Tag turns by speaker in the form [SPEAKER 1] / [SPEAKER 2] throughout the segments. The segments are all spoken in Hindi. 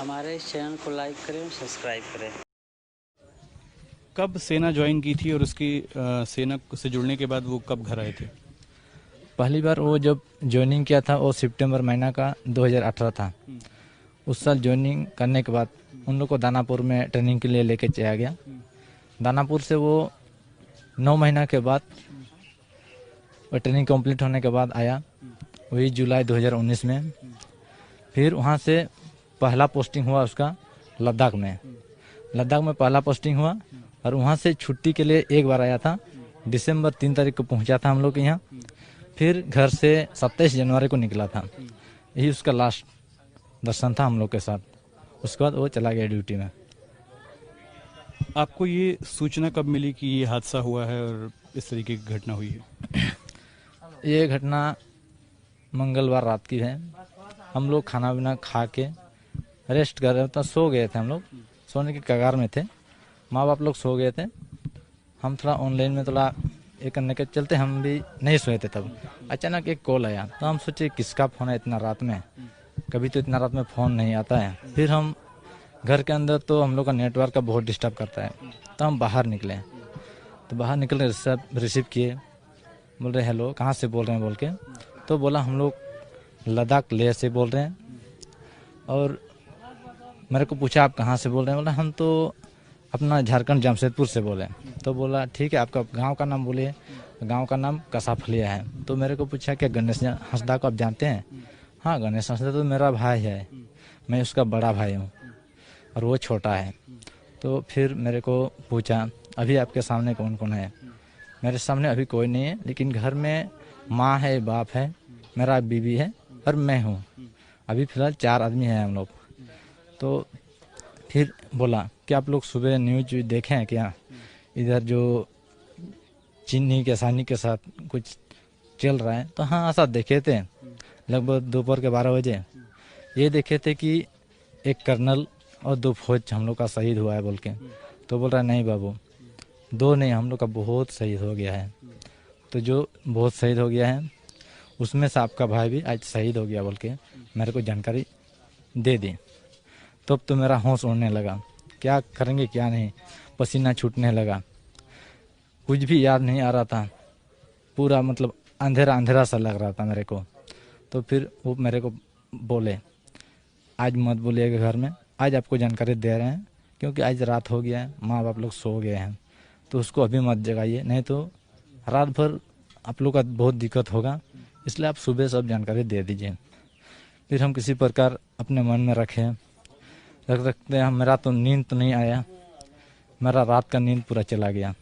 [SPEAKER 1] हमारे इस चैनल को लाइक करें, सब्सक्राइब करें।
[SPEAKER 2] कब सेना ज्वाइन की थी और उसकी सेना से जुड़ने के बाद वो कब घर आए थे?
[SPEAKER 3] पहली बार वो जब ज्वाइनिंग किया था वो सितंबर महीना का 2018 था। उस साल ज्वाइनिंग करने के बाद उन लोग को दानापुर में ट्रेनिंग के लिए लेके चला गया। दानापुर से वो 9 महीना के बाद वो ट्रेनिंग कंप्लीट होने के बाद आया, वही जुलाई 2019 में। फिर वहाँ से पहला पोस्टिंग हुआ उसका लद्दाख में। लद्दाख में पहला पोस्टिंग हुआ और वहाँ से छुट्टी के लिए एक बार आया था। दिसंबर 3 तारीख को पहुँचा था हम लोग के यहाँ। फिर घर से 27 जनवरी को निकला था। यही उसका लास्ट दर्शन था हम लोग के साथ। उसके बाद वो चला गया ड्यूटी में।
[SPEAKER 2] आपको ये सूचना कब मिली कि ये हादसा हुआ है और इस तरीके की घटना हुई है?
[SPEAKER 3] ये घटना मंगलवार रात की है। हम लोग खाना वाना खा के रेस्ट कर रहे थे, सो गए थे। हम लोग सोने के कगार में थे, माँ बाप लोग सो गए थे। हम थोड़ा ऑनलाइन में थोड़ा ये करने के चलते हम भी नहीं सोए थे। तब अचानक एक कॉल आया तो हम सोचे किसका फ़ोन है इतना रात में, कभी तो इतना रात में फ़ोन नहीं आता है। फिर हम घर के अंदर तो हम लोग का नेटवर्क का बहुत डिस्टर्ब करता है, तो हम बाहर निकले। तो बाहर निकल कर रिसीव किए, बोल रहे हेलो कहाँ से बोल रहे हैं बोल के। तो बोला हम लोग लद्दाख लेह से बोल रहे हैं। और मेरे को पूछा आप कहाँ से बोल रहे हैं, बोला हम तो अपना झारखंड जमशेदपुर से बोले। तो बोला ठीक है आपका गांव का नाम बोलिए। गांव का नाम कसाफलिया है। तो मेरे को पूछा क्या गणेश हंसदा को आप जानते हैं? हाँ गणेश हंसदा तो मेरा भाई है, मैं उसका बड़ा भाई हूँ और वो छोटा है। तो फिर मेरे को पूछा अभी आपके सामने कौन कौन है? मेरे सामने अभी कोई नहीं है, लेकिन घर में माँ है, बाप है, मेरा बीवी है और मैं हूँ। अभी फ़िलहाल 4 आदमी हैं हम लोग। तो फिर बोला कि आप लोग सुबह न्यूज देखे हैं क्या, इधर जो चीनी के आसानी के साथ कुछ चल रहा है? तो हाँ ऐसा देखे थे, लगभग दोपहर के 12 बजे ये देखे थे कि एक कर्नल और 2 फौज हम लोग का शहीद हुआ है बोल के। तो बोल रहा है नहीं बाबू, 2 नहीं, हम लोग का बहुत शहीद हो गया है। तो जो बहुत शहीद हो गया है उसमें से आपका भाई भी आज शहीद हो गया बोल के मेरे को जानकारी दे दी। तब तो मेरा होश उड़ने लगा, क्या करेंगे क्या नहीं, पसीना छूटने लगा, कुछ भी याद नहीं आ रहा था। पूरा मतलब अंधेरा अंधेरा सा लग रहा था मेरे को। तो फिर वो मेरे को बोले आज मत बोलिएगा घर में, आज आपको जानकारी दे रहे हैं क्योंकि आज रात हो गया है, माँ बाप लोग सो गए हैं, तो उसको अभी मत जगाइए, नहीं तो रात भर आप लोग का बहुत दिक्कत होगा, इसलिए आप सुबह सब जानकारी दे दीजिए। फिर हम किसी प्रकार अपने मन में रखते हैं। मेरा तो नींद तो नहीं आया, मेरा रात का नींद पूरा चला गया।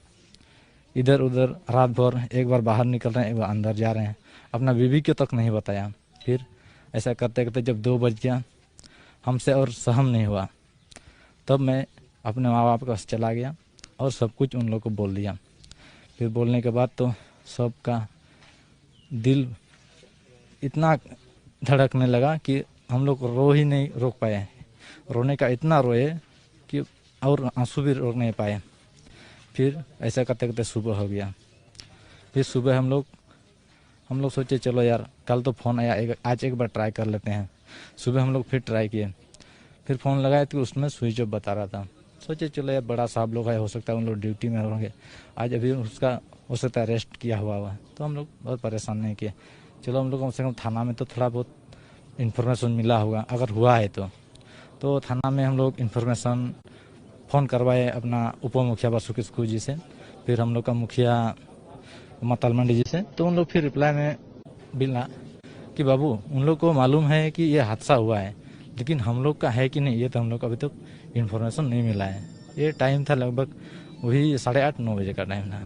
[SPEAKER 3] इधर उधर रात भर, एक बार बाहर निकल रहे हैं, एक बार अंदर जा रहे हैं, अपना बीवी को तक नहीं बताया। फिर ऐसा करते करते जब 2 बज गया, हमसे और सहम नहीं हुआ, तब मैं अपने माँ बाप के पास चला गया और सब कुछ उन लोग को बोल दिया। फिर बोलने के बाद तो सबका दिल इतना धड़कने लगा कि हम लोग रो ही नहीं रोक पाए। रोने का इतना रोए कि और आंसू भी रोक नहीं पाए। फिर ऐसा करते करते सुबह हो गया। फिर सुबह हम लोग सोचे चलो यार कल तो फ़ोन आया, आज एक बार ट्राई कर लेते हैं। सुबह हम लोग फिर ट्राई किए, फिर फ़ोन लगाए तो उसमें स्विच ऑफ बता रहा था। सोचे चलो यार बड़ा साहब लोग है, हो सकता है उन लोग ड्यूटी में होंगे, आज अभी उसका हो सकता है रेस्ट किया हुआ है। तो हम लोग बहुत परेशान नहीं किए, चलो हम लोग कम से कम थाना में तो थोड़ा बहुत इन्फॉर्मेशन मिला होगा, अगर हुआ है तो थाना में हम लोग इन्फॉर्मेशन फ़ोन करवाए अपना उप मुखिया बासुकिस्कू जी से, फिर हम लोग का मुखिया मतल मंडी जी से। तो उन लोग फिर रिप्लाई में मिला कि बाबू उन लोग को मालूम है कि ये हादसा हुआ है, लेकिन हम लोग का है कि नहीं ये तो हम लोग को अभी तक इन्फॉर्मेशन नहीं मिला है। ये टाइम था लगभग वही 8:30-9 बजे का टाइम था।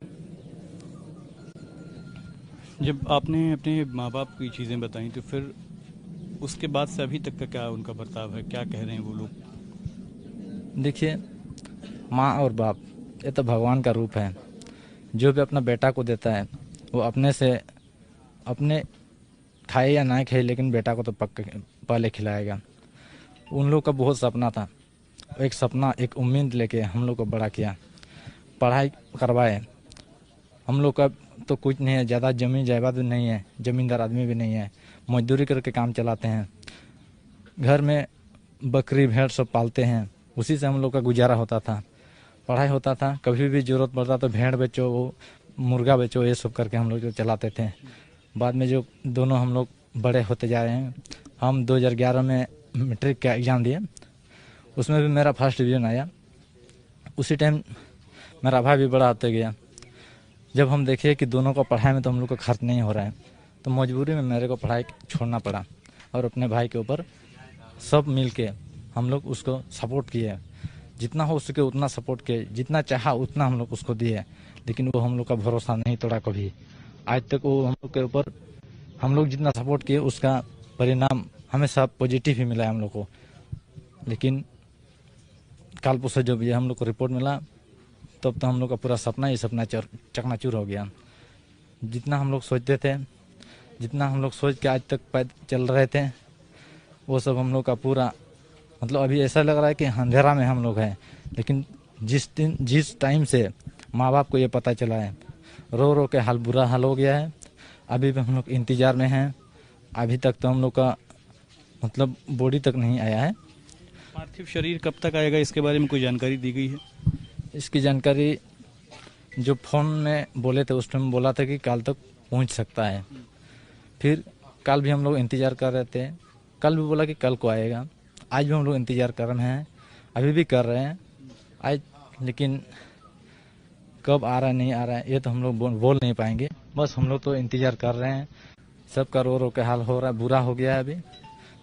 [SPEAKER 2] जब आपने अपने माँ बाप की चीज़ें बताई तो फिर उसके बाद से अभी तक का क्या उनका बर्ताव है, क्या कह रहे हैं वो लोग?
[SPEAKER 3] देखिए माँ और बाप ये तो भगवान का रूप है। जो भी अपना बेटा को देता है वो अपने से अपने खाए या ना खाए, लेकिन बेटा को तो पहले खिलाएगा। उन लोग का बहुत सपना था, एक सपना एक उम्मीद लेके हम लोग को बड़ा किया, पढ़ाई करवाए। हम लोग का तो कुछ नहीं है, ज़्यादा ज़मीन जायदाद भी नहीं है, ज़मींदार आदमी भी नहीं है, मजदूरी करके काम चलाते हैं। घर में बकरी भेड़ सब पालते हैं, उसी से हम लोग का गुजारा होता था, पढ़ाई होता था। कभी भी जरूरत पड़ता तो भेड़ बेचो, वो मुर्गा बेचो, ये सब करके हम लोग जो चलाते थे। बाद में जो दोनों हम लोग बड़े होते जा रहे हैं, हम 2011 में मैट्रिक का एग्ज़ाम दिए, उसमें भी मेरा फर्स्ट डिवीज़न आया। उसी टाइम मेरा भाई भी बड़ा होते गया। जब हम देखे कि दोनों को पढ़ाई में तो हम लोग का खर्च नहीं हो रहा है, तो मजबूरी में मेरे को पढ़ाई छोड़ना पड़ा और अपने भाई के ऊपर सब मिल के हम लोग उसको सपोर्ट किए, जितना हो सके उतना सपोर्ट किए, जितना चाहा उतना हम लोग उसको दिए, लेकिन वो हम लोग का भरोसा नहीं तोड़ा कभी। आज तक वो हम लोग के ऊपर, हम लोग जितना सपोर्ट किए उसका परिणाम हमेशा पॉजिटिव ही मिला है हम लोग को। लेकिन काल पुरसों जब ये हम लोग को रिपोर्ट मिला, तब तो हम लोग का पूरा सपना ही सपना चकनाचूर हो गया। जितना हम लोग सोचते थे, जितना हम लोग सोच के आज तक चल रहे थे, वो सब हम लोग का पूरा, मतलब अभी ऐसा लग रहा है कि अंधेरा में हम लोग हैं। लेकिन जिस टाइम से माँ बाप को ये पता चला है, रो रो के बुरा हाल हो गया है। अभी भी हम लोग इंतज़ार में हैं। अभी तक तो हम लोग का मतलब बॉडी तक नहीं आया है।
[SPEAKER 2] पार्थिव शरीर कब तक आएगा, इसके बारे में कोई जानकारी दी गई है?
[SPEAKER 3] इसकी जानकारी जो फ़ोन में बोले थे उस टाइम बोला था कि कल तक पहुंच सकता है। फिर कल भी हम लोग इंतज़ार कर रहे थे, कल भी बोला कि कल को आएगा। आज भी हम लोग इंतज़ार कर रहे हैं, अभी भी कर रहे हैं आज, लेकिन कब आ रहा है नहीं आ रहा है ये तो हम लोग बोल नहीं पाएंगे। बस हम लोग तो इंतज़ार कर रहे हैं। सबका रो रो के हाल हो रहा है, बुरा हो गया है। अभी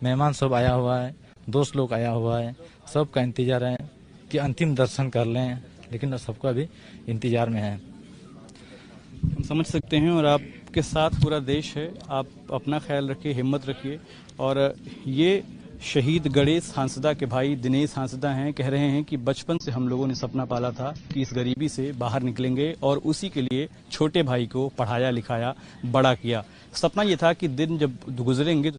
[SPEAKER 3] मेहमान सब आया हुआ है, दोस्त लोग आया हुआ है, सबका इंतज़ार है कि अंतिम दर्शन कर लें, लेकिन सबका भी इंतज़ार में है।
[SPEAKER 2] हम समझ सकते हैं, और आपके साथ पूरा देश है। आप अपना ख्याल रखिए, हिम्मत रखिए। और ये शहीद गणेश हांसदा के भाई दिनेश हांसदा हैं, कह रहे हैं कि बचपन से हम लोगों ने सपना पाला था कि इस गरीबी से बाहर निकलेंगे, और उसी के लिए छोटे भाई को पढ़ाया लिखाया, बड़ा किया। सपना ये था कि दिन जब गुजरेंगे